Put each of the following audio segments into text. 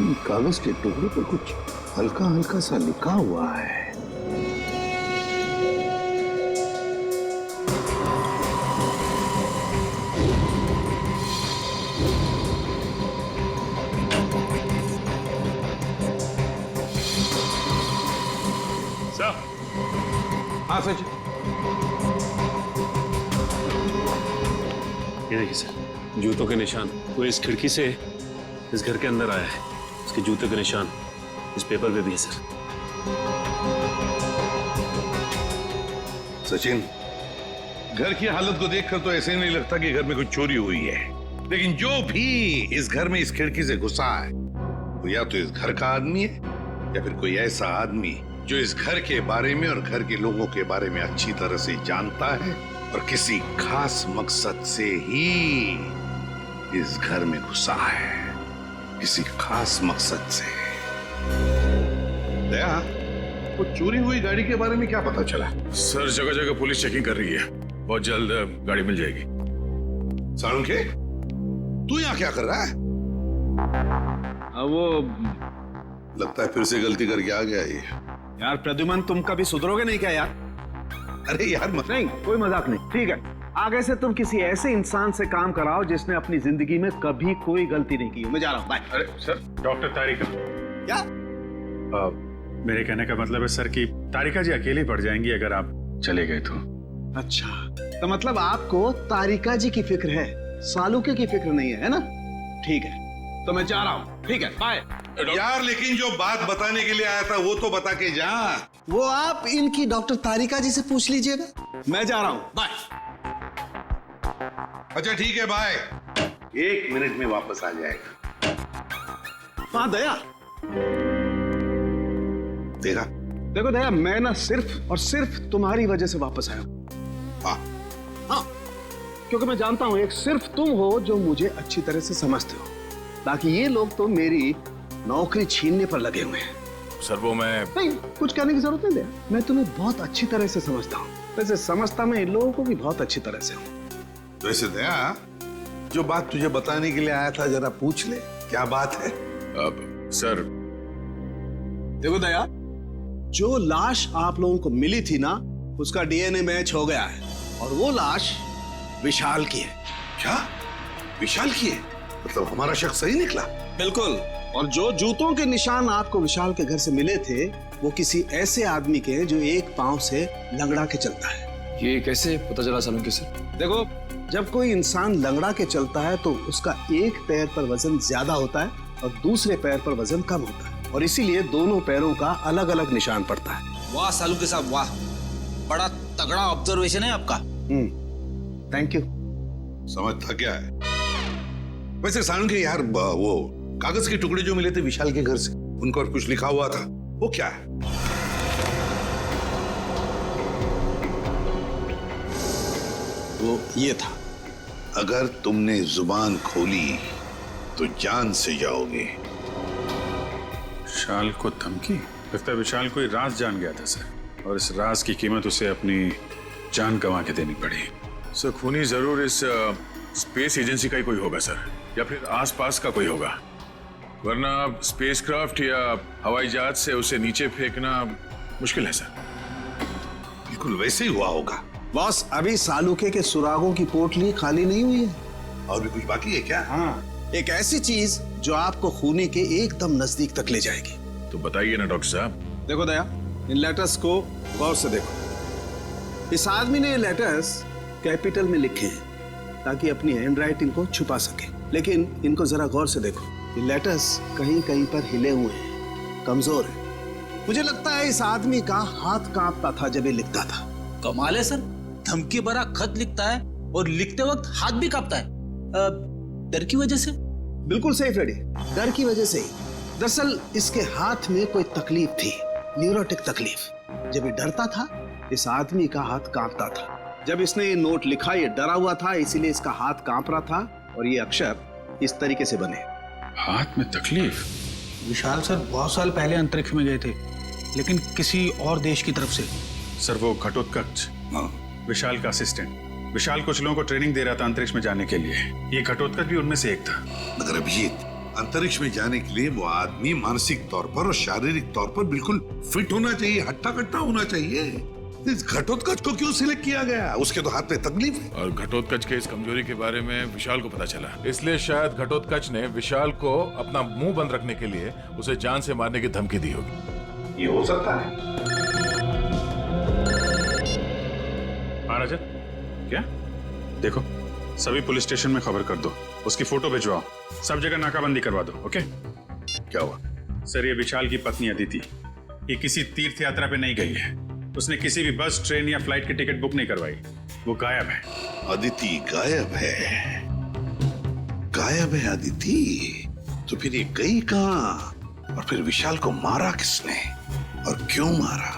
कागज के टुकड़े पर कुछ हल्का हल्का सा लिखा हुआ है। सर। हाँ सच। ये देखिए सर, जूतों के निशान। वो इस खिड़की से इस घर के अंदर आया है। उसके जूते के निशान इस पेपर पे भी है सर। सचिन, घर की हालत को देखकर तो ऐसे नहीं लगता कि घर में कुछ चोरी हुई है, लेकिन जो भी इस घर में इस खिड़की से घुसा है वो या तो इस घर का आदमी है या फिर कोई ऐसा आदमी जो इस घर के बारे में और घर के लोगों के बारे में अच्छी तरह से जानता है और किसी खास मकसद से ही इस घर में घुसा है, किसी खास मकसद से। दया, वो चोरी हुई गाड़ी के बारे में क्या पता चला? सर, जगह जगह पुलिस चेकिंग कर रही है, बहुत जल्द गाड़ी मिल जाएगी। साळुंखे, तू यहाँ क्या कर रहा है? वो लगता है फिर से गलती करके आ गया ये। यार प्रद्युमन, तुम कभी सुधरोगे नहीं क्या यार? अरे यार नहीं, कोई मजाक नहीं, ठीक है। आगे से तुम किसी ऐसे इंसान से काम कराओ जिसने अपनी जिंदगी में कभी कोई गलती नहीं की। मैं जा रहा हूँ, बाय। अरे सर, डॉक्टर तारिका। क्या? मेरे कहने का मतलब है सर कि तारिका जी अकेली पड़ जाएंगी अगर आप चले गए तो। अच्छा, तो मतलब आपको तारिका जी की फिक्र है, सालुके की फिक्र नहीं है ना? ठीक है, तो मैं जा रहा हूँ, ठीक है, बाय। यार लेकिन जो बात बताने के लिए आया था वो तो बता के जा। वो आप इनकी डॉक्टर तारिका जी से पूछ लीजिएगा। मैं जा रहा हूँ, बाय। अच्छा ठीक है, बाय। 1 मिनट में वापस आ जाएगा। हाँ दया, देखा? देखो दया, मैं ना सिर्फ और सिर्फ तुम्हारी वजह से वापस आया हूँ। हाँ, क्योंकि मैं जानता हूँ एक सिर्फ तुम हो जो मुझे अच्छी तरह से समझते हो। बाकी ये लोग तो मेरी नौकरी छीनने पर लगे हुए हैं। सर वो मैं नहीं, कुछ कहने की जरूरत नहीं है। मैं तुम्हें बहुत अच्छी तरह से समझता हूँ। वैसे समझता मैं इन लोगों को भी बहुत अच्छी तरह से हूँ। वैसे दया, जो बात तुझे बताने के लिए आया था जरा पूछ ले, क्या बात है? अब सर देखो दया, जो लाश आप लोगों को मिली थी ना, उसका डीएनए मैच हो गया है और वो लाश विशाल की है। क्या? विशाल की है? मतलब हमारा शक सही निकला? बिल्कुल। और जो जूतों के निशान आपको विशाल के घर से मिले थे वो किसी ऐसे आदमी के हैं जो एक पांव से लंगड़ा के चलता है। ये कैसे पता चला सालुंखे सर? देखो, जब कोई इंसान लंगड़ा के चलता है तो उसका एक पैर पर वजन ज्यादा होता है और दूसरे पैर पर वजन कम होता है, और इसीलिए दोनों पैरों का अलग अलग निशान पड़ता है। वाह सालुंखे साहब, वाह, बड़ा तगड़ा ऑब्जर्वेशन है आपका। Thank you. समझता क्या है? वैसे साळुंखे यार, वो कागज के टुकड़े जो मिले थे विशाल के घर से, उन पर कुछ लिखा हुआ था, वो क्या है? वो ये था, अगर तुमने जुबान खोली तो जान से जाओगे। विशाल को धमकी? लगता है विशाल कोई राज जान गया था सर, और इस राज की कीमत उसे अपनी जान गंवा के देनी पड़ी। सर खूनी जरूर इस स्पेस एजेंसी का ही कोई होगा सर, या फिर आसपास का कोई होगा, वरना स्पेसक्राफ्ट या हवाई जहाज से उसे नीचे फेंकना मुश्किल है सर। बिल्कुल वैसे ही हुआ होगा। बॉस, अभी सालुके के सुरागों की पोटली खाली नहीं हुई है। और भी कुछ बाकी है क्या? हाँ, एक ऐसी चीज जो आपको खूनी के एकदम नजदीक तक ले जाएगी। तो बताइए ना डॉक्टर साहब। देखो दया, इन लेटर्स को गौर से देखो। इस आदमी ने ये लेटर्स कैपिटल में लिखे हैं ताकि अपनी हैंडराइटिंग को छुपा सके, लेकिन इनको जरा गौर से देखो। ये लेटर्स कहीं कहीं पर हिले हुए हैं, कमजोर है। मुझे लगता है इस आदमी का हाथ कांपता था जब ये लिखता था। कमाल है सर, धमकी भरा खत लिखता है और लिखते वक्त हाथ भी कांपता है। डर की वजह से? बिल्कुल सही फ्रेडी, डर की वजह से ही। दरअसल इसके हाथ में कोई तकलीफ थी, न्यूरोटिक तकलीफ। जब ये डरता था, इस आदमी का हाथ कांपता था। जब इसने ये नोट लिखा, ये डरा हुआ था, इसीलिए इसका हाथ कांप रहा था और ये अक्षर इस तरीके से बने। हाथ में तकलीफ? विशाल सर बहुत साल पहले अंतरिक्ष में गए थे, लेकिन किसी और देश की तरफ से। सर वो घटोत्कच, विशाल का असिस्टेंट। विशाल कुछ लोगों को ट्रेनिंग दे रहा था अंतरिक्ष में जाने के लिए। ये घटोत्कच भी उनमें से एक था। मगर अभिजीत, अंतरिक्ष में जाने के लिए वो आदमी मानसिक तौर पर और शारीरिक तौर पर बिल्कुल फिट होना चाहिए, हट्टा कट्टा होना चाहिए। इस घटोत्कच को क्यों सिलेक्ट किया गया? उसके तो हाथ में तकलीफ है। और घटोत्कच के इस कमजोरी के बारे में विशाल को पता चला, इसलिए शायद घटोत्कच ने विशाल को अपना मुंह बंद रखने के लिए उसे जान से मारने की धमकी दी होगी। ये हो सकता है। महाराजन, क्या? देखो, सभी पुलिस स्टेशन में खबर कर दो, उसकी फोटो भिजवाओ, सब जगह नाकाबंदी करवा दो। ओके? क्या हुआ? सर, ये विशाल की पत्नी अदिति, ये किसी तीर्थ यात्रा पे नहीं गई है। उसने किसी भी बस, ट्रेन या फ्लाइट की टिकट बुक नहीं करवाई। वो गायब है। अदिति गायब है? गायब है अदिति? तो फिर ये गई कहां? और फिर विशाल को मारा किसने और क्यों मारा?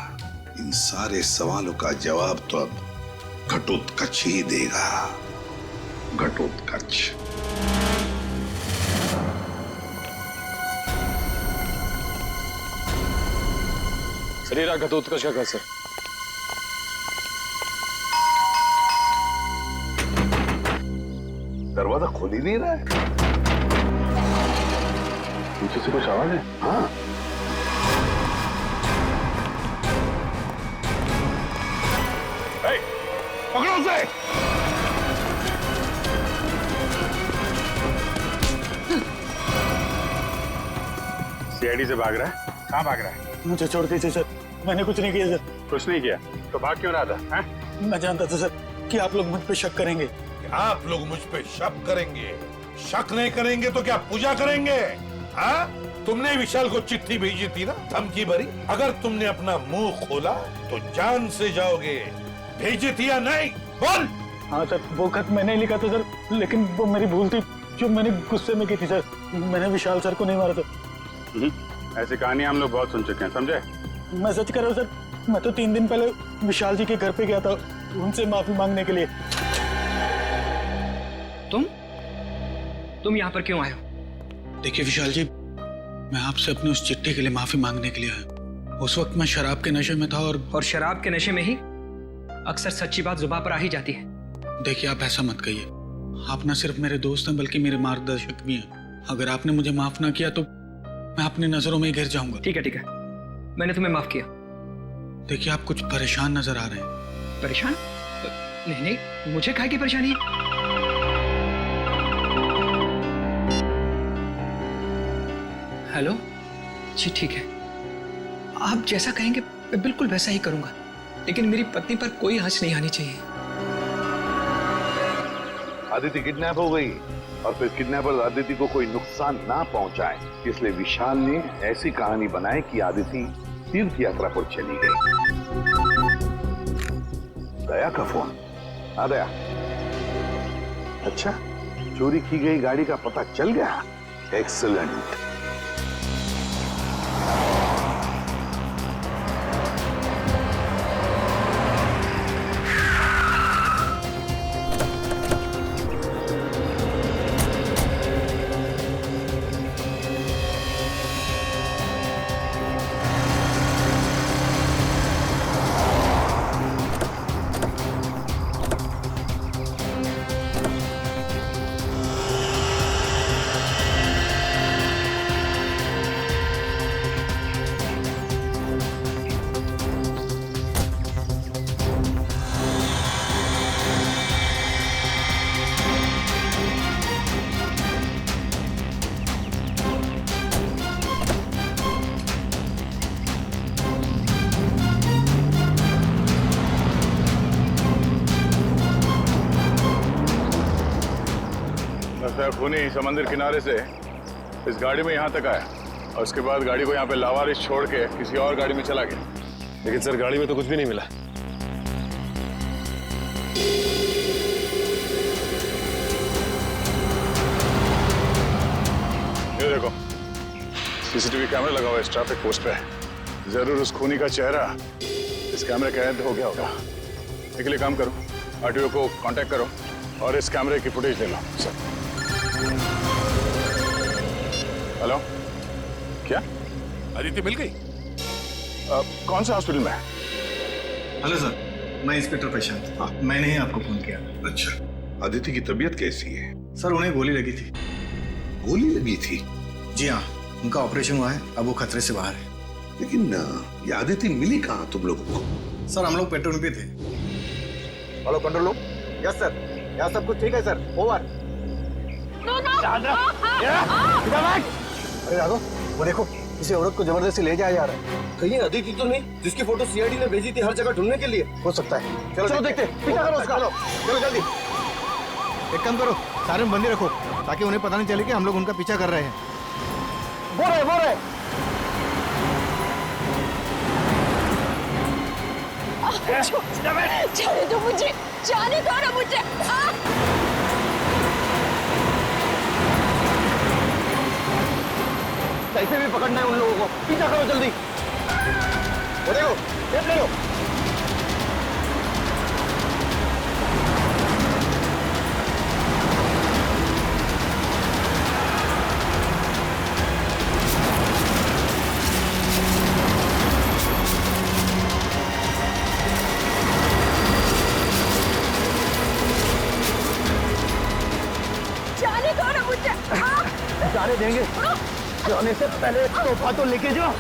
इन सारे सवालों का जवाब तो अब घटोत्कच ही देगा। घटोत्कच। शरीर घटोत्कच का घर सर। दरवाजा खोल ही नहीं रहा है। पीछे से कुछ आवाज है? हाँ। पकड़ो उसे। सीआईडी से भाग रहा है? कहाँ भाग रहा है? मुझे छोड़ दीजिए सर, मैंने कुछ नहीं किया सर। कुछ नहीं किया तो भाग क्यों रहा था? मैं जानता था सर कि आप लोग मुझ पे शक करेंगे। आप लोग मुझ पे शक करेंगे? शक नहीं करेंगे तो क्या पूजा करेंगे? हाँ? तुमने विशाल को चिट्ठी भेजी थी ना, धमकी भरी। अगर तुमने अपना मुंह खोला तो जान से जाओगे। भेजी थी या नहीं? बोल। हाँ सर, वो खत मैंने लिखा था सर, लेकिन वो मेरी भूल थी जो मैंने गुस्से में की थी सर। मैंने विशाल सर को नहीं मारा था। ऐसी कहानी हम लोग बहुत सुन चुके हैं, समझे? मैं सच कर रहा हूँ सर, मैं तो 3 दिन पहले विशाल जी के घर पे गया था उनसे माफी मांगने के लिए। तुम यहाँ पर क्यों आए हो? देखिए विशाल जी, मैं आपसे अपनी उस चिट्ठी के लिए माफी मांगने के लिए आया। उस वक्त मैं शराब के नशे में था और शराब के नशे में ही अक्सर सच्ची बात जुबान पर आ ही जाती है। देखिए, आप ऐसा मत कहिए। आप न सिर्फ मेरे दोस्त हैं बल्कि मेरे मार्गदर्शक भी हैं। अगर आपने मुझे माफ ना किया तो मैं अपनी नजरों में गिर जाऊंगा। ठीक है, मैंने तुम्हें माफ किया। देखिए, आप कुछ परेशान नजर आ रहे हैं। परेशान? नहीं, मुझे काहे की परेशानी है? हेलो जी, ठीक है, आप जैसा कहेंगे मैं बिल्कुल वैसा ही करूंगा, लेकिन मेरी पत्नी पर कोई आंच नहीं आनी चाहिए। अदिति किडनैप हो गई और फिर किडनैपर अदिति को कोई नुकसान ना पहुंचाए, इसलिए विशाल ने ऐसी कहानी बनाई कि अदिति तीर्थ यात्रा पर चली गई। दया का फोन। हाँ दया। अच्छा, चोरी की गई गाड़ी का पता चल गया? एक्सीलेंट। खूनी समंदर किनारे से इस गाड़ी में यहाँ तक आया और उसके बाद गाड़ी को यहाँ पे लावारिस छोड़ के किसी और गाड़ी में चला गया। लेकिन सर, गाड़ी में तो कुछ भी नहीं मिला। ये देखो, सीसीटीवी कैमरा लगा हुआ है इस ट्रैफिक पोस्ट पे। जरूर उस खूनी का चेहरा इस कैमरे का कैद हो गया होगा। इसके लिए काम करो, आरटीओ को कांटेक्ट करो और इस कैमरे की फुटेज ले लो। सर, हेलो, क्या अदिति मिल गई? कौन से हॉस्पिटल में है? हेलो सर, मैं इंस्पेक्टर प्रशांत। हाँ, मैंने ही आपको फोन किया। अच्छा, अदिति की तबीयत कैसी है? सर, उन्हें गोली लगी थी। गोली लगी थी? जी हाँ, उनका ऑपरेशन हुआ है, अब वो खतरे से बाहर है। लेकिन ये आदिति मिली कहाँ तुम लोगों को? सर हम लोग पेट्रोल पे थे। Hello control room. Yes sir, यहाँ सब कुछ ठीक है सर, ओवर। अरे राघव, वो देखो किसी औरत को जबरदस्ती ले जाया जा रहा है। कहीं अदिति तो नहीं जिसकी फोटो सीआईडी ने भेजी थी हर जगह ढूंढने के लिए? हो सकता है। चलो देखते, पीछा करो उसका। चलो जल्दी। एक काम करो, सारे बंदी रखो ताकि उन्हें पता नहीं चले कि हम लोग उनका पीछा कर रहे हैं। बोल रहे जाने दो मुझे, जाने दो ना मुझे। कैसे भी पकड़ना है उन लोगों को, पीछा करो जल्दी। वो देखो, टेप ले लो। जाने दो ना मुझे। जाने देंगे, जाने से पहले तोहफा तो लेके जाओ।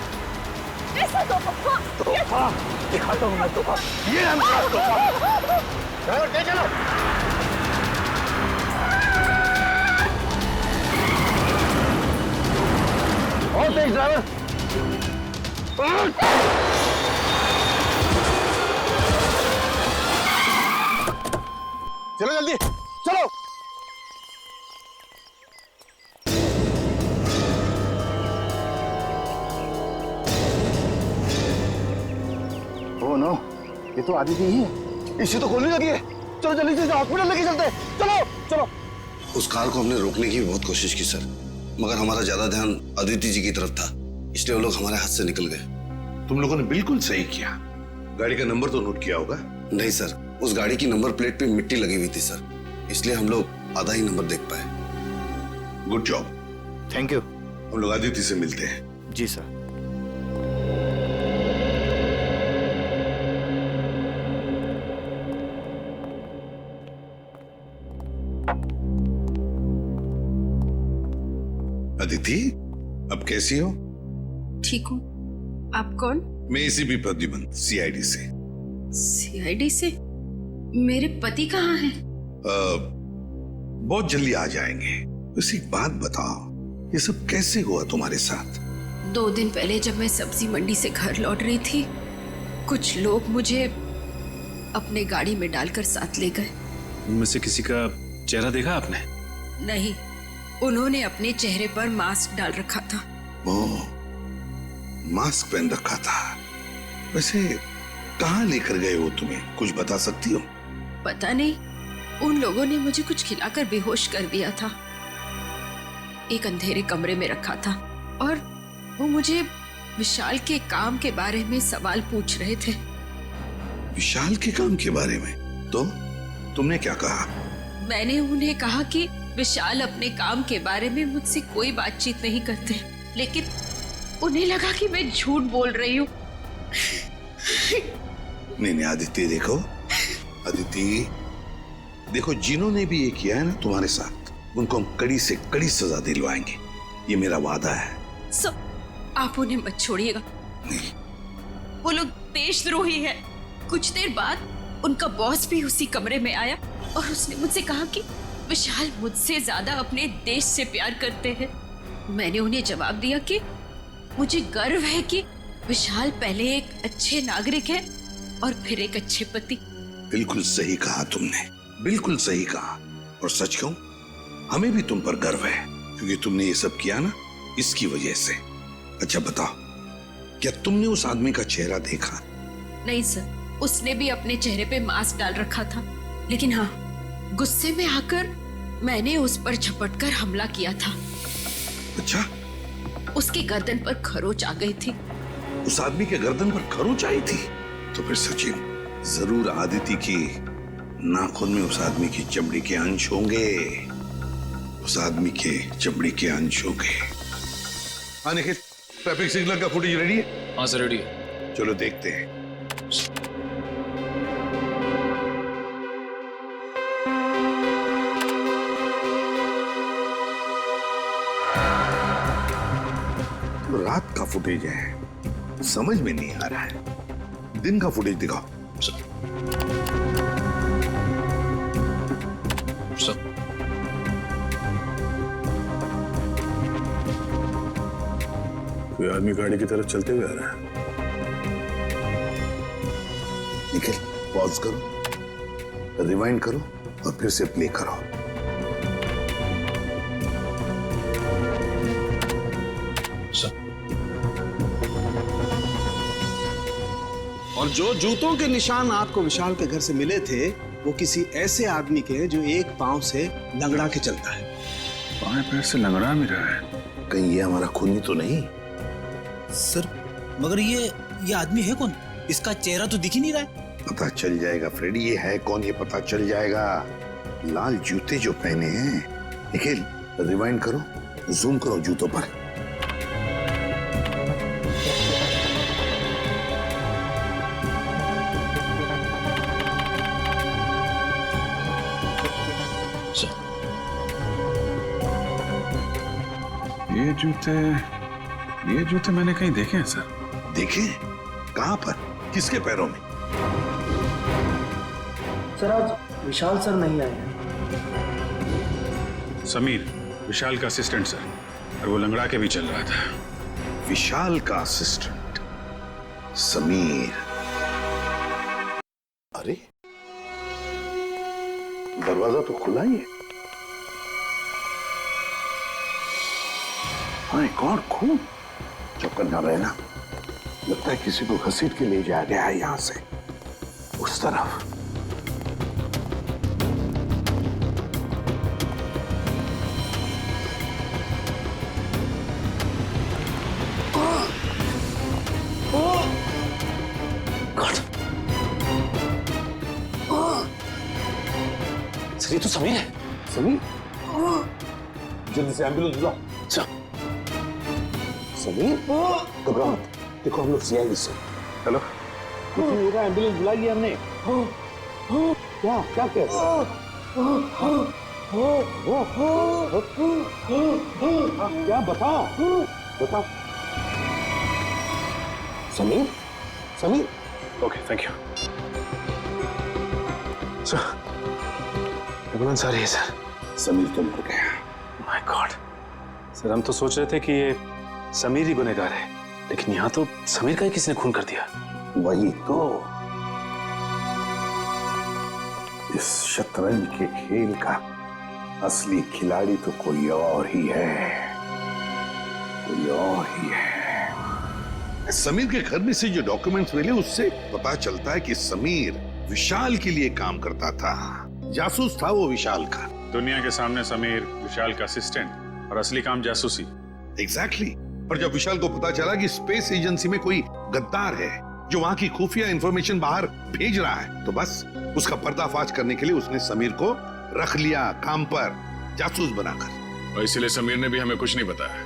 कैसा तोहफा? तोहफा दिखाता हूँ मैं तोहफा। ये है मेरा तोहफा। ड्राइवर तेज चलो। और तेज ड्राइवर। चलो जल्दी, चलो। ओह नो, ये तो आदिति ही है। इसे तो गोली लगी है। चलो जल्दी से हॉस्पिटल लेके चलते हैं। चलो चलो। उस कार को हमने रोकने की बहुत कोशिश की सर, मगर हमारा ज्यादा ध्यान अदिति जी की तरफ था, इसलिए वो लोग हमारे हाथ से निकल गए। तुम लोगों ने बिल्कुल सही किया। गाड़ी का नंबर तो नोट किया होगा? नहीं सर, उस गाड़ी की नंबर प्लेट पे मिट्टी लगी हुई थी सर, इसलिए हम लोग आधा ही नंबर देख पाए। Good job. Thank you. हम लोग आदिति से मिलते हैं। जी सर। अदिति, अब कैसी हो? ठीक हूँ। आप कौन? मैं एसीपी प्रद्युमन, सीआईडी से। सीआईडी से? मेरे पति कहाँ हैं? बहुत जल्दी आ जाएंगे। बस एक बात बताओ, ये सब कैसे हुआ तुम्हारे साथ? 2 दिन पहले जब मैं सब्जी मंडी से घर लौट रही थी, कुछ लोग मुझे अपने गाड़ी में डालकर साथ ले गए। उनमें से किसी का चेहरा देखा आपने? नहीं, उन्होंने अपने चेहरे पर मास्क डाल रखा था। ओह, मास्क पहन रखा था। वैसे कहाँ लेकर गए वो तुम्हें, कुछ बता सकती हो? पता नहीं, उन लोगों ने मुझे कुछ खिलाकर बेहोश कर दिया था। एक अंधेरे कमरे में रखा था और वो मुझे विशाल के काम के बारे में सवाल पूछ रहे थे। विशाल के काम के बारे में? तो तुमने क्या कहा? मैंने उन्हें कहा कि विशाल अपने काम के बारे में मुझसे कोई बातचीत नहीं करते, लेकिन उन्हें लगा कि मैं झूठ बोल रही हूँ। नहीं आदित्य, देखो अदिति, देखो जिन्होंने भी ये किया है ना तुम्हारे साथ, उनको हम कड़ी से कड़ी सजा दिलवाएंगे, ये मेरा वादा है। सब आप उन्हें मत छोड़िएगा। नहीं, वो लोग देशद्रोही है। कुछ देर बाद उनका बॉस भी उसी कमरे में आया और उसने मुझसे कहा कि विशाल मुझसे ज्यादा अपने देश से प्यार करते हैं। मैंने उन्हें जवाब दिया कि मुझे गर्व है कि विशाल पहले एक अच्छे नागरिक है और फिर एक अच्छे पति। बिल्कुल सही कहा तुमने, बिल्कुल सही कहा। और सच कहूं, हमें भी तुम पर गर्व है, क्योंकि तुमने ये सब किया ना इसकी वजह से। अच्छा बताओ, क्या तुमने उस आदमी का चेहरा देखा? नहीं सर, उसने भी अपने चेहरे पे मास्क डाल रखा था, लेकिन हाँ, गुस्से में आकर मैंने उस पर झपटकर हमला किया था। अच्छा? उसके गर्दन पर खरोच आ गई थी। उस आदमी के गर्दन पर खरोच आई थी? तो फिर सचिन, जरूर आदिति की नाखून में उस आदमी की चमड़ी के अंश होंगे। उस आदमी के चमड़ी के अंश होंगे। हाँ निखिल, ट्रैफिक सिग्नल का फुटेज रेडी है? हाँ सर, रेडी है। चलो देखते हैं। रात का फुटेज है, समझ में नहीं आ रहा है। दिन का फुटेज दिखाओ। कोई आदमी गाड़ी की तरफ चलते हुए आ रहा है। निखिल, पॉज करो, रिवाइंड करो और फिर से प्ले करो। और जो जूतों के निशान आपको विशाल के घर से मिले थे वो किसी ऐसे आदमी के जो एक पांव से लंगड़ा के चलता है। बाएं पैर से लंगड़ा भी रहा है। कहीं ये हमारा खूनी तो नहीं? सर मगर ये आदमी है कौन? इसका चेहरा तो दिख ही नहीं रहा है। पता चल जाएगा फ्रेडी, ये है कौन ये पता चल जाएगा। लाल जूते जो पहने हैं। निखिल, रिवाइंड करो, जूम करो जूतों पर। ये जूते मैंने कहीं देखे हैं सर। देखे? कहां पर? किसके पैरों में? सर आज विशाल सर नहीं आए हैं। समीर, विशाल का असिस्टेंट सर, और वो लंगड़ा के भी चल रहा था। विशाल का असिस्टेंट समीर। अरे दरवाजा तो खुला ही है। हाँ, कौन खून? चुप करना रहना। लगता है किसी को घसीट के ले जाया गया है यहां से उस तरफ। सर ये तो समीर है। समीर, जल्दी से एम्बुलेंस बुलाओ। समीर, घबराओ मत। देखो हम लोग सीआईडी से। हेलो, कुछ नहीं होगा, एम्बुलेंस बुलाई है हमने। क्या क्या कह रहे हो? क्या बताओ बताओ। Sameer, Sameer. Okay, thank you sir. Ambulance आ रही है सर। समीर तुम को गया? माय गॉड सर, हम तो सोच रहे थे कि ये समीर ही गुनहगार है, लेकिन यहाँ तो समीर का ही किसी ने खून कर दिया। वही तो। इस शतरंज के खेल का असली खिलाड़ी तो कोई और ही है, कोई और ही है। समीर के घर में से जो डॉक्यूमेंट्स मिले उससे पता चलता है कि समीर विशाल के लिए काम करता था। जासूस था वो विशाल का। दुनिया के सामने समीर विशाल का असिस्टेंट और असली काम जासूसी। एग्जैक्टली। पर जब विशाल को पता चला कि स्पेस एजेंसी में कोई गद्दार है जो वहां की खुफिया इंफॉर्मेशन बाहर भेज रहा है, तो बस उसका पर्दाफाश करने के लिए उसने समीर को रख लिया काम पर, जासूस बनाकर। और इसीलिए समीर ने भी हमें कुछ नहीं बताया,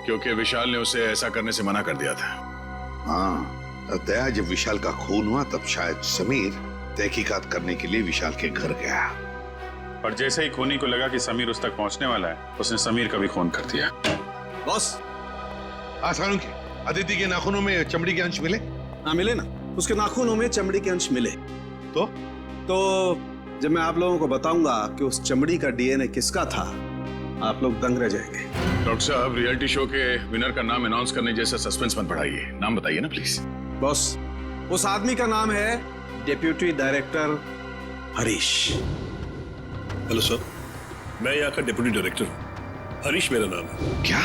क्योंकि विशाल ने उसे ऐसा करने से मना कर दिया था। हाँ, दया जब विशाल का खून हुआ तब शायद समीर तहकीकात करने के लिए विशाल के घर गया। और जैसे ही खूनी को लगा कि समीर उस तक पहुंचने वाला है, उसने समीर का भी खून कर दिया। बॉस, आसानों के अदिति के नाखूनों में चमड़ी के अंश मिले? हाँ मिले ना, उसके नाखूनों में चमड़ी के अंश मिले। तो जब मैं आप लोगों को बताऊंगा कि उस चमड़ी का डीएनए किसका था, आप लोग दंग रह जाएंगे। डॉक्टर साहब, रियलिटी शो के विनर का नाम अनाउंस करने जैसा सस्पेंस मत बढ़ाइए। नाम बताइए ना प्लीज। बॉस, उस आदमी का नाम है deputy director Harish. Hello sir, मैं यहाँ का डिप्टी डायरेक्टर हूँ। हरीश मेरा नाम है। क्या?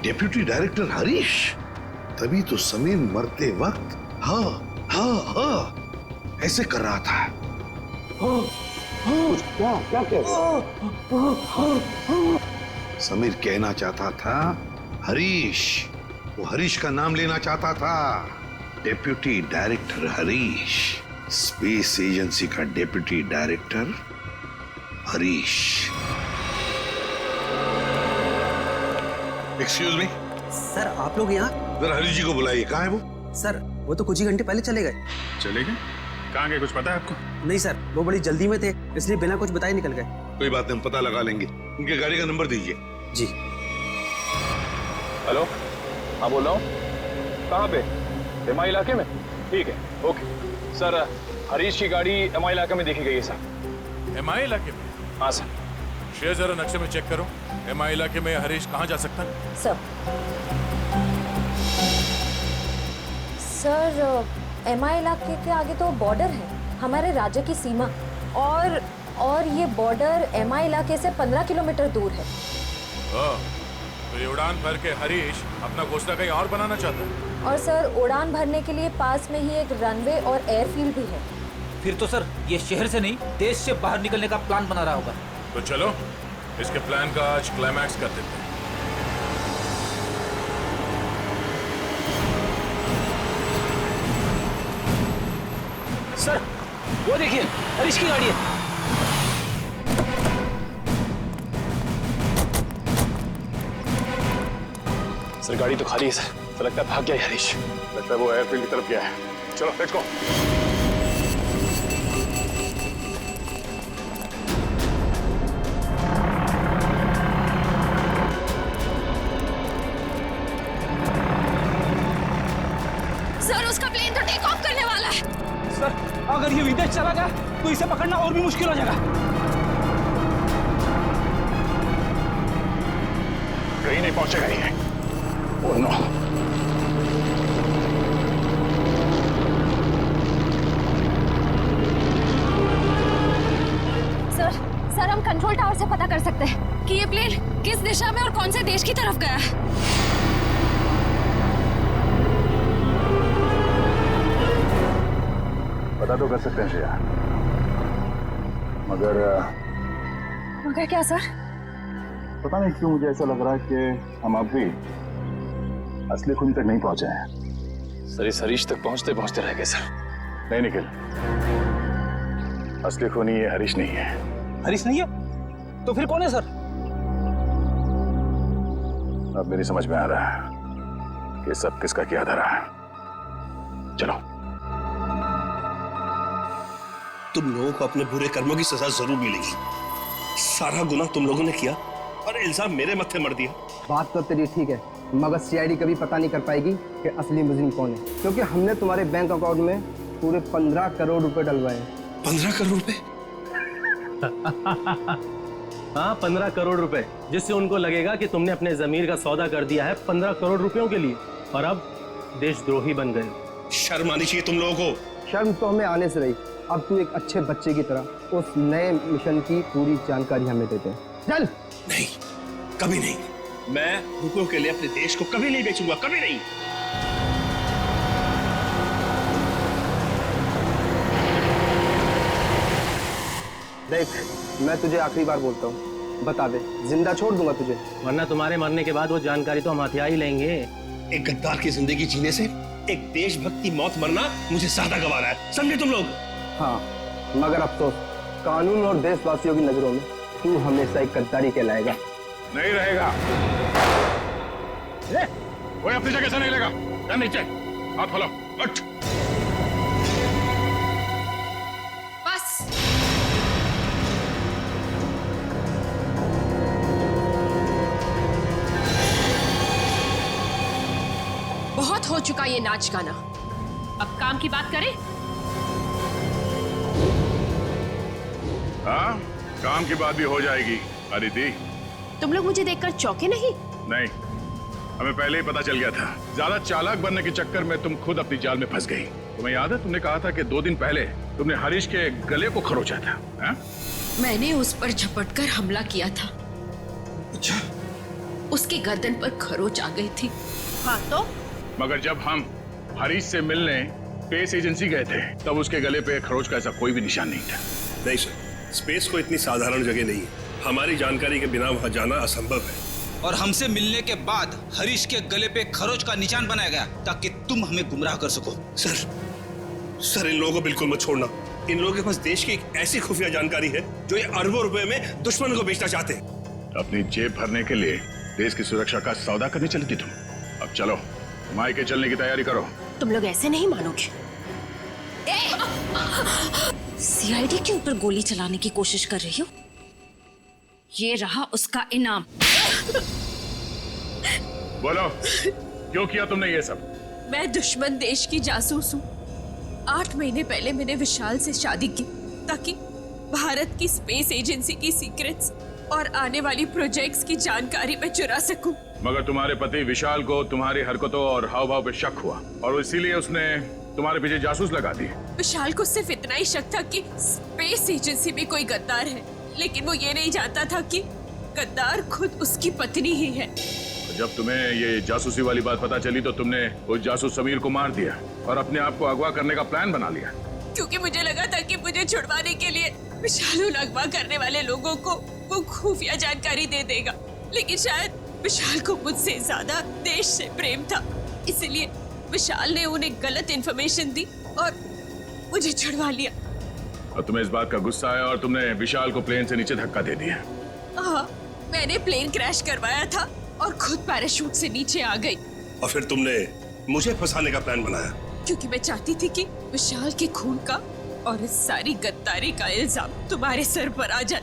Deputy director Harish? तभी तो समीर मरते वक्त हाँ हाँ हाँ ऐसे कर रहा था। क्या क्या कह रहा? समीर कहना चाहता था हरीश, वो हरीश का नाम लेना चाहता था। Deputy director Harish, space agency का deputy director Harish. Excuse me sir, आप लोग यहाँ? जरा हरीश जी को बुलाइए। कहाँ है वो? सर वो तो कुछ ही घंटे पहले चले गए। चले गए? कहाँ गए, कुछ पता है आपको? नहीं सर, वो बड़ी जल्दी में थे, इसलिए बिना कुछ बताए निकल गए। कोई बात नहीं, हम पता लगा लेंगे। उनके गाड़ी का नंबर दीजिए। जी। हेलो, हाँ बोल रहा हूँ। कहाँ पे? एमआई इलाके में? ठीक है, ओके सर। हरीश की गाड़ी एमआई इलाके में देखी गई है सर। एमआई इलाके में? हाँ सर। शेयर जरा नक्शे में चेक करो, एमआई इलाके में हरीश कहाँ जा सकता है? सर एमआई इलाके के आगे तो बॉर्डर है, हमारे राज्य की सीमा, और ये बॉर्डर एमआई इलाके से 15 किलोमीटर दूर है। तो ये उड़ान भर के हरीश अपना घोंसला कहीं और बनाना चाहता है। और सर उड़ान भरने के लिए पास में ही एक रनवे और एयरफील्ड भी है। फिर तो सर ये शहर से नहीं, देश से बाहर निकलने का प्लान बना रहा होगा। तो चलो इसके प्लान का आज क्लाइमैक्स कर देते हैं। सर वो देखिए, हरीश की गाड़ी है। सर गाड़ी तो खाली है सर, तो लगता है भाग गया है हरीश। लगता है वो एयरफील्ड की तरफ गया है। चलो लेट्स गो। सर उसका प्लेन तो टेक ऑफ करने वाला है। सर अगर ये विदेश चला गया तो इसे पकड़ना और भी मुश्किल हो जाएगा। कहीं नहीं पहुंचेगा ये। Oh no. सर हम कंट्रोल टावर से पता कर सकते हैं कि ये प्लेन किस दिशा में और कौन से देश की तरफ गया है। पता तो कर सकते हैं श्रेया, मगर क्या सर? पता नहीं क्यों मुझे ऐसा लग रहा है कि हम अब भी असली खूनी तक नहीं पहुंचे हैं। सर इस हरीश तक पहुंचते पहुंचते रह गए सर। नहीं निखिल, असली खूनी ये हरीश नहीं है। हरीश नहीं है तो फिर कौन है सर? अब मेरी समझ में आ रहा है कि सब किसका किया धरा है। चलो। तुम लोगों को अपने बुरे कर्मों की सजा जरूर मिलेगी। सारा गुनाह तुम लोगों ने किया और इल्जाम मेरे मत्थे मर दिया। बात तो तेरी ठीक है, मगर सीआईडी कभी पता नहीं कर पाएगी कि असली मुजरिम कौन है, क्योंकि हमने तुम्हारे बैंक अकाउंट में पूरे 15 करोड़ रुपए डलवाए हैं। 15 करोड़ रुपए? हाँ 15 करोड़ रुपए, जिससे उनको लगेगा कि तुमने अपने जमीर का सौदा कर दिया है 15 करोड़ रुपयों के लिए, और अब देशद्रोही बन गए। शर्म आनी चाहिए तुम लोगों को। शर्म तो हमें आने से रही, अब तू एक अच्छे बच्चे की तरह उस नए मिशन की पूरी जानकारी हमें देते हैं। चल। नहीं, कभी नहीं। मैं रुपयों के लिए अपने देश को कभी नहीं बेचूंगा, कभी नहीं। देख, मैं तुझे आखिरी बार बोलता हूँ, बता दे, जिंदा छोड़ दूंगा तुझे, वरना तुम्हारे मरने के बाद वो जानकारी तो हम हथिया ही लेंगे। एक गद्दार की जिंदगी जीने से एक देशभक्त की मौत मरना मुझे ज्यादा गवारा है, समझे तुम लोग? हाँ, मगर अफसोस, कानून और देशवासियों की नजरों में तू हमेशा एक गद्दारी कहलाएगा। नहीं रहेगा। कोई अपनी जगह से नहीं लेगा। नीचे हाथ खोलो, उठ। बस। बहुत हो चुका ये नाच गाना, अब काम की बात करें। हाँ, काम की बात भी हो जाएगी। अदिति, तुम लोग मुझे देखकर चौंके नहीं? नहीं, हमें पहले ही पता चल गया था। ज्यादा चालाक बनने के चक्कर में तुम खुद अपनी जाल में फंस गई। तुम्हें याद है, तुमने कहा था कि 2 दिन पहले तुमने हरीश के गले को खरोचा था। हा? मैंने उस पर झपटकर हमला किया था। अच्छा? उसकी गर्दन पर खरोच आ गई थी। हाँ तो? मगर जब हम हरीश से मिलने स्पेस एजेंसी गए थे, तब उसके गले पे खरोच का ऐसा कोई भी निशान नहीं था। नहीं सर, स्पेस को इतनी साधारण जगह नहीं है। हमारी जानकारी के बिना वहां जाना असंभव है। और हमसे मिलने के बाद हरीश के गले पे खरोच का निशान बनाया गया ताकि तुम हमें गुमराह कर सको। सर इन लोगों को बिल्कुल मत छोड़ना। इन लोगों के पास देश की एक ऐसी खुफिया जानकारी है जो ये अरबों रुपए में दुश्मन को बेचना चाहते हैं। अपनी जेब भरने के लिए देश की सुरक्षा का सौदा करने चली थी तुम। अब चलो, मायके चलने की तैयारी करो। तुम लोग ऐसे नहीं मानोगे। सीआईडी के ऊपर गोली चलाने की कोशिश कर रही हो? ये रहा उसका इनाम। बोलो, क्यों किया तुमने ये सब? मैं दुश्मन देश की जासूस हूँ। 8 महीने पहले मैंने विशाल से शादी की ताकि भारत की स्पेस एजेंसी की सीक्रेट्स और आने वाली प्रोजेक्ट्स की जानकारी मैं चुरा सकूं। मगर तुम्हारे पति विशाल को तुम्हारी हरकतों और हाव भाव पे शक हुआ और इसीलिए उसने तुम्हारे पीछे जासूस लगा दी। विशाल को सिर्फ इतना ही शक था कि स्पेस एजेंसी में कोई गद्दार है, लेकिन वो ये नहीं जानता था कि गद्दार खुद उसकी पत्नी ही है। जब तुम्हें ये जासूसी वाली बात पता चली तो तुमने उस जासूस समीर को मार दिया और अपने आप को अगवा करने का प्लान बना लिया। क्योंकि मुझे लगा था कि मुझे छुड़वाने के लिए विशाल उन अगवा करने वाले लोगों को वो खुफिया जानकारी दे देगा, लेकिन शायद विशाल को मुझसे ज्यादा देश से प्रेम था, इसलिए विशाल ने उन्हें गलत इन्फॉर्मेशन दी और मुझे छुड़वा लिया। और तुम्हें इस बात का गुस्सा आया और तुमने विशाल को प्लेन से नीचे धक्का दे दिया। हाँ, मैंने प्लेन क्रैश करवाया था और खुद पैराशूट से नीचे आ गई। और फिर तुमने मुझे फंसाने का प्लान बनाया? क्योंकि मैं चाहती थी कि विशाल के खून का और इस सारी गद्दारी का इल्जाम तुम्हारे सर पर आ जाए।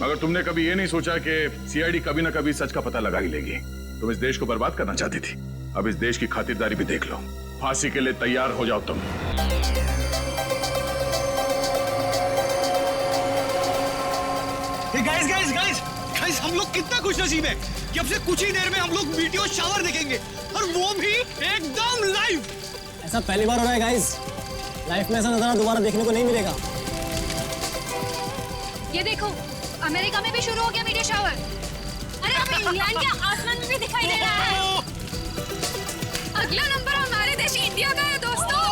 मगर तुमने कभी ये नहीं सोचा कि सीआईडी कभी ना कभी सच का पता लगा ही लेगी। तुम इस देश को बर्बाद करना चाहती थी, अब इस देश की खातिरदारी भी देख लो। फांसी के लिए तैयार हो जाओ तुम। गाइस गाइस गाइस गाइस, हम लोग कितना खुशनसीब है कि अब से कुछ ही देर में हम लोग वीडियो शावर देखेंगे, और वो भी एकदम लाइव। ऐसा पहली बार हो रहा है गाइस, लाइफ में ऐसा नजारा दोबारा देखने को नहीं मिलेगा। ये देखो, अमेरिका में भी शुरू हो गया मीडिया शावर। अरे हमें इंग्लैंड के आसमान में भी दिखाई दे रहा है। अगला नंबर हमारे देश इंडिया का है दोस्तों।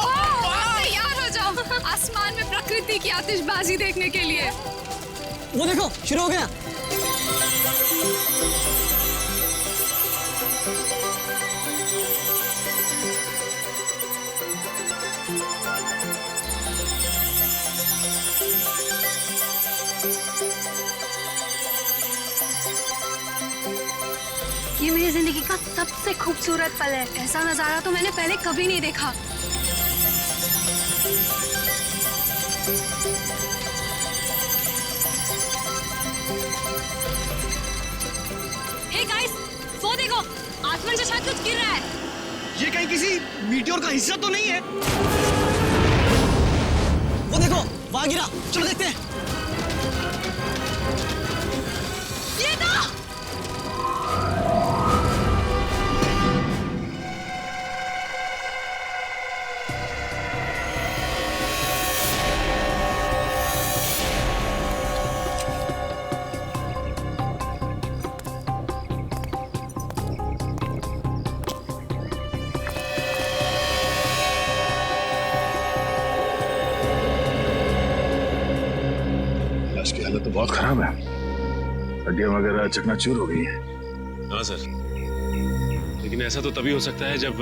तैयार हो जाओ आसमान में प्रकृति की आतिशबाजी देखने के लिए। वो देखो, शुरू हो गया। ये मेरी जिंदगी का सबसे खूबसूरत पल है। ऐसा नजारा तो मैंने पहले कभी नहीं देखा। हे गाइस, वो देखो, आसमान से शायद कुछ गिर रहा है। ये कहीं किसी मीटियोर का हिस्सा तो नहीं है? वो देखो, वहां गिरा। चलो देखते हैं। ये था। की हालत तो बहुत खराब है, हड्डियां वगैरह चकनाचूर हो गई है। हाँ सर, लेकिन ऐसा तो तभी हो सकता है जब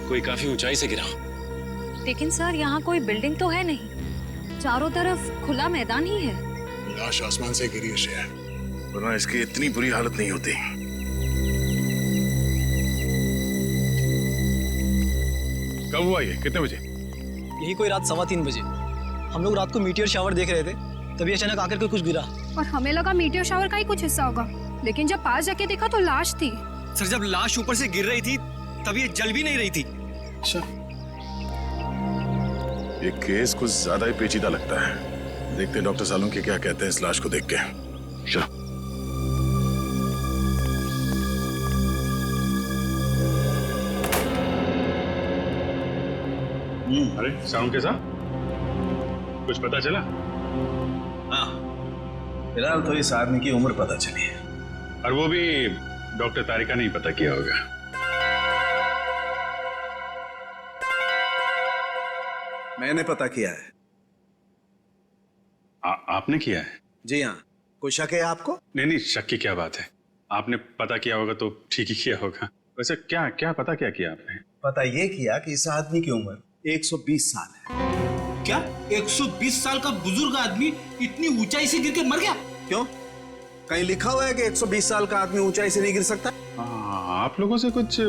कोई काफी ऊंचाई से गिरा हो। लेकिन सर, यहाँ कोई बिल्डिंग तो है नहीं, चारों तरफ खुला मैदान ही है। लाश आसमान से गिरी है, वरना इसकी इतनी बुरी हालत नहीं होती। कब हुआ ये? कितने बजे? यही कोई रात 3:15 बजे। हम लोग रात को मीटियोर शावर देख रहे थे, तभी अचानक आकर के कुछ गिरा। और हमें लगा मीटियोर शावर का ही कुछ हिस्सा होगा, लेकिन जब पास जाके देखा तो लाश थी। सर, जब लाश ऊपर से गिर रही थी तब ये जल भी नहीं रही थी। अच्छा, ये केस कुछ ज्यादा ही पेचीदा लगता है। देखते हैं डॉक्टर सालुंकी क्या कहते हैं इस लाश को देख के। चलो। अरे साउंड कैसा? कुछ पता चला? हाँ, फिलहाल तो इस आदमी की उम्र पता चली है, और वो भी डॉक्टर तारिका ने ही पता किया होगा। मैंने पता किया है। आपने किया है? जी हाँ। कोई शक है आपको? नहीं, शक की क्या बात है, आपने पता किया होगा तो ठीक ही किया होगा। वैसे क्या क्या पता क्या किया आपने? पता ये किया कि इस आदमी की उम्र 120 साल है। क्या 120 साल का बुजुर्ग आदमी इतनी ऊंचाई से गिर के मर गया? क्यों? कहीं लिखा हुआ है कि 120 साल का आदमी ऊंचाई से नहीं गिर सकता? आप लोगों से कुछ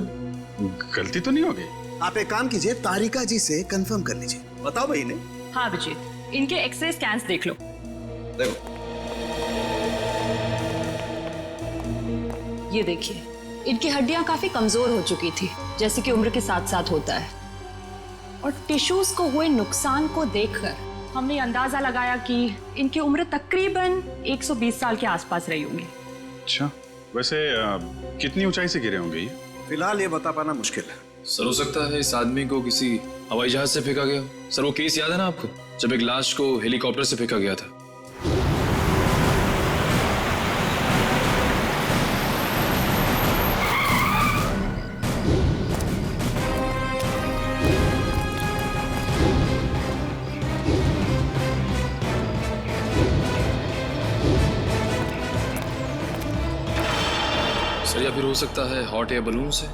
गलती तो नहीं होगी? आप एक काम कीजिए, तारिका जी से कंफर्म कर लीजिए। बताओ भाई ने। हाँ अभिजीत, इनके एक्सरे स्कैन्स देख लो। देखो, ये देखिए, इनकी हड्डियां काफी कमजोर हो चुकी थी, जैसे कि उम्र के साथ साथ होता है। और टिश्यूज को हुए नुकसान को देखकर हमने अंदाजा लगाया कि इनकी उम्र तकरीबन 120 साल के आसपास रही होगी। अच्छा, वैसे कितनी ऊंचाई से गिरे होंगे ये? फिलहाल ये बता पाना मुश्किल है। सर हो सकता है इस आदमी को किसी हवाई जहाज से फेंका गया। सर वो केस याद है ना आपको, जब एक लाश को हेलीकॉप्टर से फेंका गया था? सर या फिर हो सकता है हॉट एयर बलून से,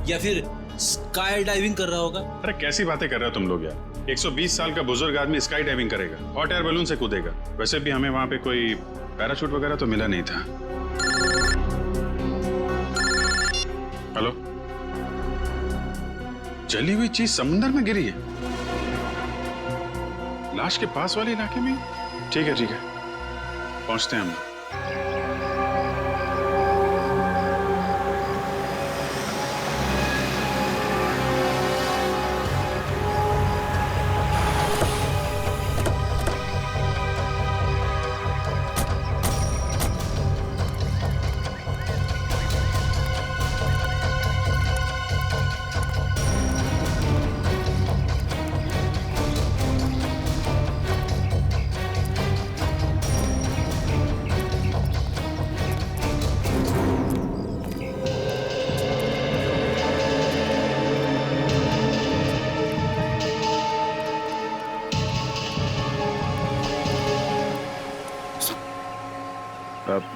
या फिर स्काई डाइविंग कर रहा होगा। अरे कैसी बातें कर रहे हो तुम लोग यार। 120 साल का बुजुर्ग आदमी स्काई डाइविंग करेगा, हॉट एयर बलून से कूदेगा? वैसे भी हमें वहां पे कोई पैराशूट वगैरह तो मिला नहीं था। हेलो, जली हुई चीज समुद्र में गिरी है, लाश के पास वाले इलाके में? ठीक है ठीक है, पहुंचते हैं हम।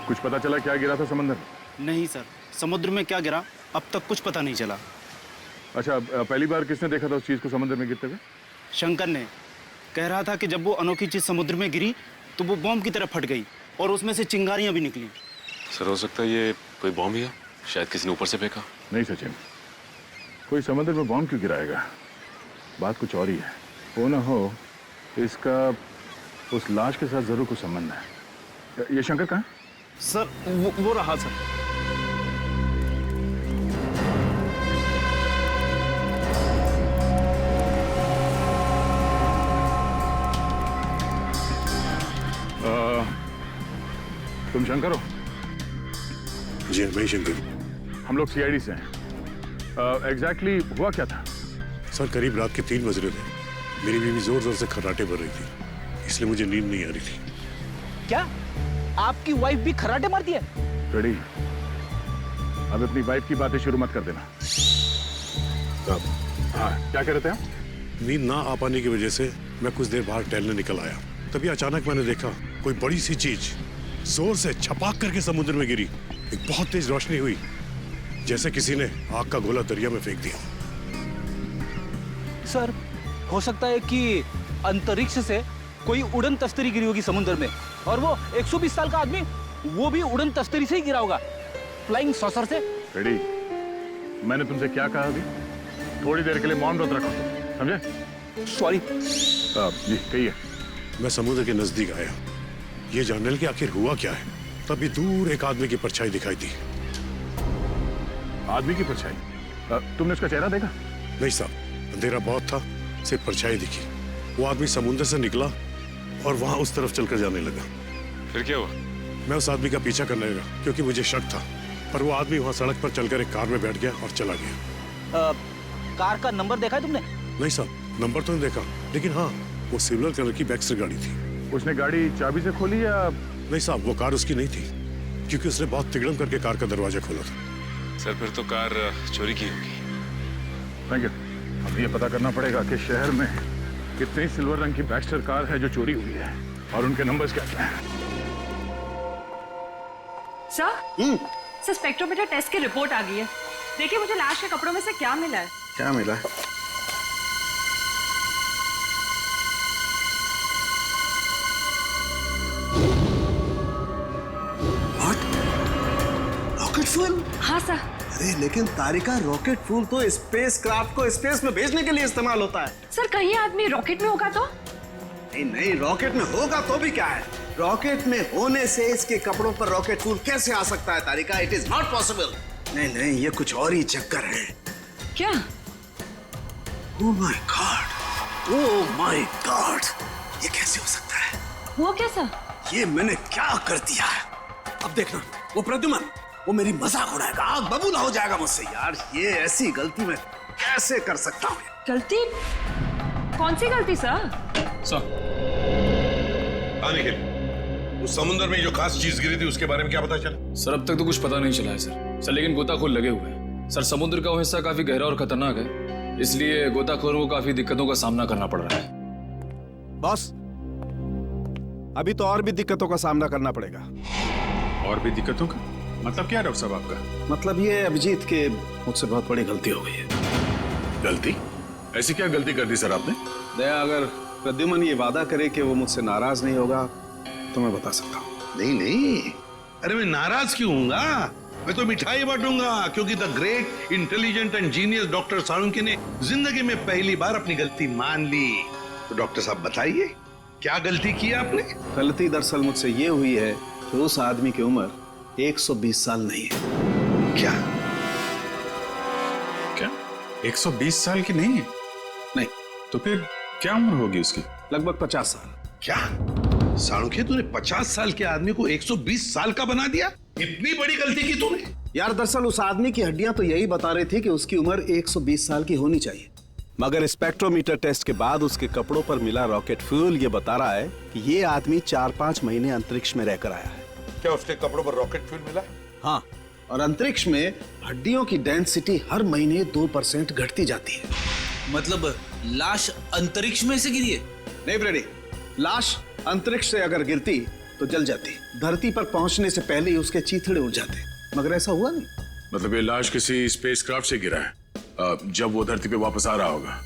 कुछ पता चला क्या गिरा था समंदर में? नहीं सर, समुद्र में क्या गिरा अब तक कुछ पता नहीं चला। अच्छा, पहली बार किसने देखा था उस चीज को समुद्र में गिरते हुए? शंकर ने कह रहा था कि जब वो अनोखी चीज समुद्र में गिरी तो वो बॉम्ब की तरह फट गई और उसमें से चिंगारियां भी निकली। सर हो सकता है ये कोई बॉम्ब ही है, शायद किसी ने ऊपर से फेंका। नहीं सचिन, कोई समुद्र में बॉम्ब क्यों गिराएगा? बात कुछ और ही है। हो ना हो इसका उस लाश के साथ जरूर कुछ संबंध है। ये शंकर कहाँ है? सर वो रहा सर। तुम शंकर हो? जी मैं शंकर। हम लोग सीआईडी से हैं। एग्जैक्टली हुआ क्या था? सर करीब रात के 3 बज रहे थे, मेरी बीवी जोर जोर से खर्राटे भर रही थी, इसलिए मुझे नींद नहीं आ रही थी। क्या आपकी वाइफ भी खर्राटे मारती है? रेडी, अब अपनी वाइफ की बातें शुरू मत कर देना। हाँ, क्या कह रहे थे आप? नींद ना आ पाने की वजह से मैं कुछ देर बाहर टहलने निकल आया, तभी अचानक मैंने देखा कोई बड़ी सी चीज जोर से छपाक करके समुद्र में गिरी। एक बहुत तेज रोशनी हुई, जैसे किसी ने आग का गोला दरिया में फेंक दिया। सर हो सकता है कि अंतरिक्ष से कोई उड़न तश्तरी गिरी होगी समुद्र में, और वो 120 साल का आदमी वो भी उड़न तश्तरी से ही गिरा होगा, फ्लाइंग सॉसर से। रेडी, मैंने तुमसे क्या कहा अभी? थोड़ी देर के लिए मौन व्रत रखो, समझे? सॉरी। जी कहिए। मैं समुद्र के नजदीक आया, ये जानने कि आखिर हुआ क्या है। तभी दूर एक आदमी की परछाई दिखाई दी। आदमी की परछाई? तुमने उसका चेहरा देखा? नहीं साहब, अंधेरा बहुत था, सिर्फ परछाई दिखी। वो आदमी समुद्र से निकला और वहां उस तरफ चलकर जाने लगा। फिर क्या हुआ? मैं उस आदमी का पीछा करने लगा क्योंकि मुझे शक था, पर वो आदमी वहां सड़क पर चलकर एक कार में बैठ गया और चला गया। कार का नंबर देखा है तुमने? नहीं साहब, नंबर तो नहीं देखा, लेकिन हाँ वो सिल्वर कलर की बैक्स्टर गाड़ी थी। उसने गाड़ी चाबी से खोली या? नहीं साहब, वो कार उसकी नहीं थी, क्योंकि उसने बहुत तिगड़म करके कार का दरवाजा खोला था। सर फिर तो कार चोरी की होगी। Thank you. अब ये पता करना पड़ेगा कि शहर में कितनी सिल्वर रंग की बैक्स्टर कार है जो चोरी हुई है और उनके नंबर्स क्या क्या हैं। सर स्पेक्ट्रोमीटर टेस्ट की रिपोर्ट आ गई है। देखिए मुझे लाश के कपड़ों में से क्या मिला है। क्या मिला है? Rocket fuel? हाँ सर। अरे लेकिन तारिका, रॉकेट फ्यूल तो स्पेस क्राफ्ट को स्पेस में भेजने के लिए इस्तेमाल होता है। सर कहीं आदमी रॉकेट में होगा तो? नहीं नहीं, रॉकेट में होगा तो भी क्या है, रॉकेट में होने से इसके कपड़ों पर रॉकेट फ्यूल कैसे आ सकता है Tarika? It is not possible. नहीं नहीं, ये कुछ और ही चक्कर है। क्या? Oh my god, oh my god, ये कैसे हो सकता है? वो कैसा? ये मैंने क्या कर दिया है? अब देखना, वो प्रद्युमन, वो मेरी मजाक उड़ाएगा, आग बबूला हो जाएगा मुझसे। यार ये ऐसी गलती मैं कैसे कर सकता हूँ? गलती? कौन सी गलती सर? उस समुद्र में जो खास चीज गिरी थी उसके बारे में क्या पता चला? सर अब तक तो कुछ पता नहीं चला है सर लेकिन गोताखोर लगे हुए हैं सर। समुद्र का वो हिस्सा काफी गहरा और खतरनाक है, इसलिए गोताखोरों को काफी दिक्कतों का सामना करना पड़ रहा है। बॉस, अभी तो और भी दिक्कतों का सामना करना पड़ेगा। और भी दिक्कतों का मतलब क्या डॉक्टर साहब आपका? मतलब ये अभिजीत के मुझसे बहुत बड़ी गलती हो गई है। गलती? ऐसी क्या गलती कर दी सर आपने? दया, अगर प्रद्युमन ये वादा करे कि वो मुझसे नाराज नहीं होगा तो मैं बता सकता हूँ। नहीं नहीं, अरे मैं नाराज क्यों हूँगा? मैं तो मिठाई बांटूंगा, क्योंकि the great intelligent and genius doctor Salunkhe ने जिंदगी में पहली बार अपनी गलती मान ली। तो डॉक्टर साहब बताइए, क्या गलती की आपने? गलती दरअसल मुझसे ये हुई है कि उस आदमी की उम्र 120 साल नहीं है। क्या? क्या 120 साल की नहीं है? नहीं। तो फिर क्या उम्र होगी उसकी? लगभग 50 साल। क्या साळुंखे, तूने 50 साल के आदमी को 120 साल का बना दिया? इतनी बड़ी गलती की तूने? यार दरअसल उस आदमी की हड्डियां तो यही बता रही थी कि उसकी उम्र 120 साल की होनी चाहिए, मगर स्पेक्ट्रोमीटर टेस्ट के बाद उसके कपड़ों पर मिला रॉकेट फ्यूल ये बता रहा है कि ये आदमी 4-5 महीने अंतरिक्ष में रहकर आया है। क्या उसके कपड़ों पर रॉकेट फ्यूल मिला? हाँ, और अंतरिक्ष में हड्डियों की डेंसिटी हर महीने 2% घटती जाती है। मतलब लाश अंतरिक्ष में से गिरी है? नहीं फ्रेडी, लाश अंतरिक्ष से अगर गिरती तो जल जाती, धरती पर पहुंचने से पहले ही उसके चीथड़े उड़ जाते, मगर ऐसा हुआ नहीं। मतलब ये लाश किसी स्पेसक्राफ्ट से गिरा है जब वो धरती पे वापस आ रहा होगा।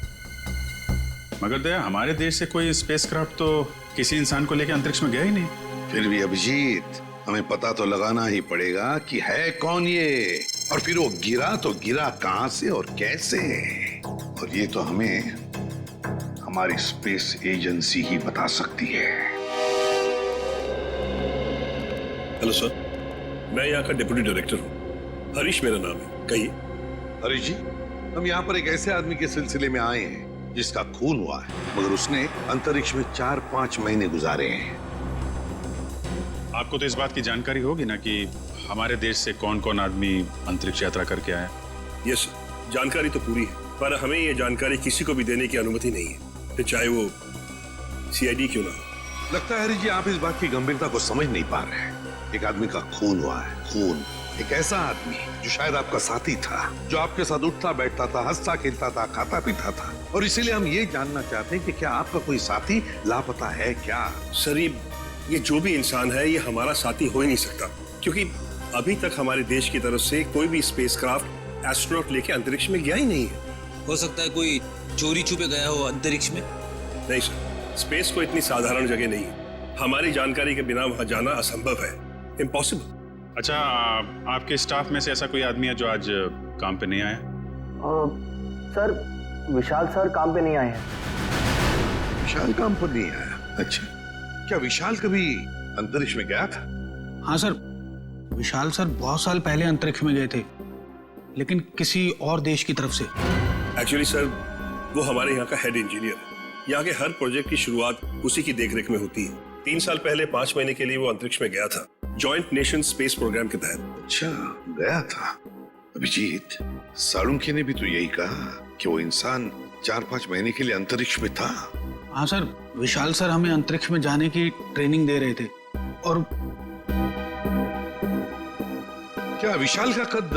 मगर दया, हमारे देश से कोई स्पेसक्राफ्ट तो किसी इंसान को लेकर अंतरिक्ष में गया ही नहीं। फिर भी अभिजीत, हमें पता तो लगाना ही पड़ेगा कि है कौन ये, और फिर वो गिरा तो गिरा कहां से और कैसे, और ये तो हमें हमारी स्पेस एजेंसी ही बता सकती है। हेलो सर, मैं यहाँ का डिप्टी डायरेक्टर हूँ, हरीश मेरा नाम है। कहिए। हरीश जी, हम यहाँ पर एक ऐसे आदमी के सिलसिले में आए हैं जिसका खून हुआ है, मगर उसने अंतरिक्ष में 4-5 महीने गुजारे हैं। आपको तो इस बात की जानकारी होगी ना कि हमारे देश से कौन कौन आदमी अंतरिक्ष यात्रा करके आया? यस सर, जानकारी तो पूरी है, पर हमें ये जानकारी किसी को भी देने की अनुमति नहीं है, फिर चाहे वो सीआईडी क्यों ना हो। लगता है हरीश जी, आप इस बात की गंभीरता को समझ नहीं पा रहे हैं। एक आदमी का खून हुआ है, खून। एक ऐसा आदमी जो शायद आपका साथी था, जो आपके साथ उठता बैठता था, हंसता खेलता था, खाता पीता था, और इसीलिए हम ये जानना चाहते हैं कि क्या आपका कोई साथी लापता है क्या? सर, ये जो भी इंसान है ये हमारा साथी हो ही नहीं सकता, क्योंकि अभी तक हमारे देश की तरफ से कोई भी स्पेसक्राफ्ट एस्ट्रोनॉट लेके अंतरिक्ष में गया ही नहीं है। हो सकता है कोई चोरी छुपे गया हो अंतरिक्ष में। नहीं सर, स्पेस को इतनी साधारण जगह नहीं है, हमारी जानकारी के बिना वहां जाना असंभव है, इम्पॉसिबल। अच्छा, आपके स्टाफ में से ऐसा कोई आदमी है जो आज काम पे नहीं आया? सर, विशाल सर काम पे नहीं आए हैं। विशाल काम पर नहीं आया? अच्छा, क्या विशाल कभी अंतरिक्ष में गया था? हाँ सर, विशाल सर बहुत साल पहले अंतरिक्ष में गए थे, लेकिन किसी और देश की तरफ से। एक्चुअली सर, वो हमारे यहाँ का हेड इंजीनियर है। यहाँ के हर प्रोजेक्ट की शुरुआत उसी की देखरेख में होती है। 3 साल पहले 5 महीने के लिए वो अंतरिक्ष में गया था, जॉइंट नेशन स्पेस प्रोग्राम के तहत। अच्छा, गया था। अभिजीत, साळुंखे ने भी तो यही कहा कि वो इंसान 4-5 महीने के लिए अंतरिक्ष में था। हाँ सर, विशाल सर हमें अंतरिक्ष में जाने की ट्रेनिंग दे रहे थे। और क्या विशाल का कद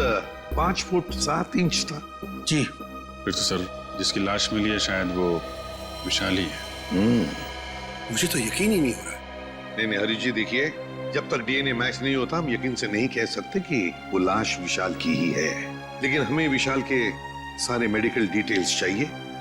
5 फुट 7 इंच था? जी। फिर तो सर जिसकी लाश मिली है शायद वो विशाल ही है। मुझे तो यकीन ही नहीं हो रहा। नहीं हरीश जी, देखिए, जब तक डीएनए मैच नहीं होता हम यकीन से नहीं कह सकते कि वो लाश विशाल की ही है, लेकिन हमें विशाल के सारे मेडिकल डिटेल्स चाहिए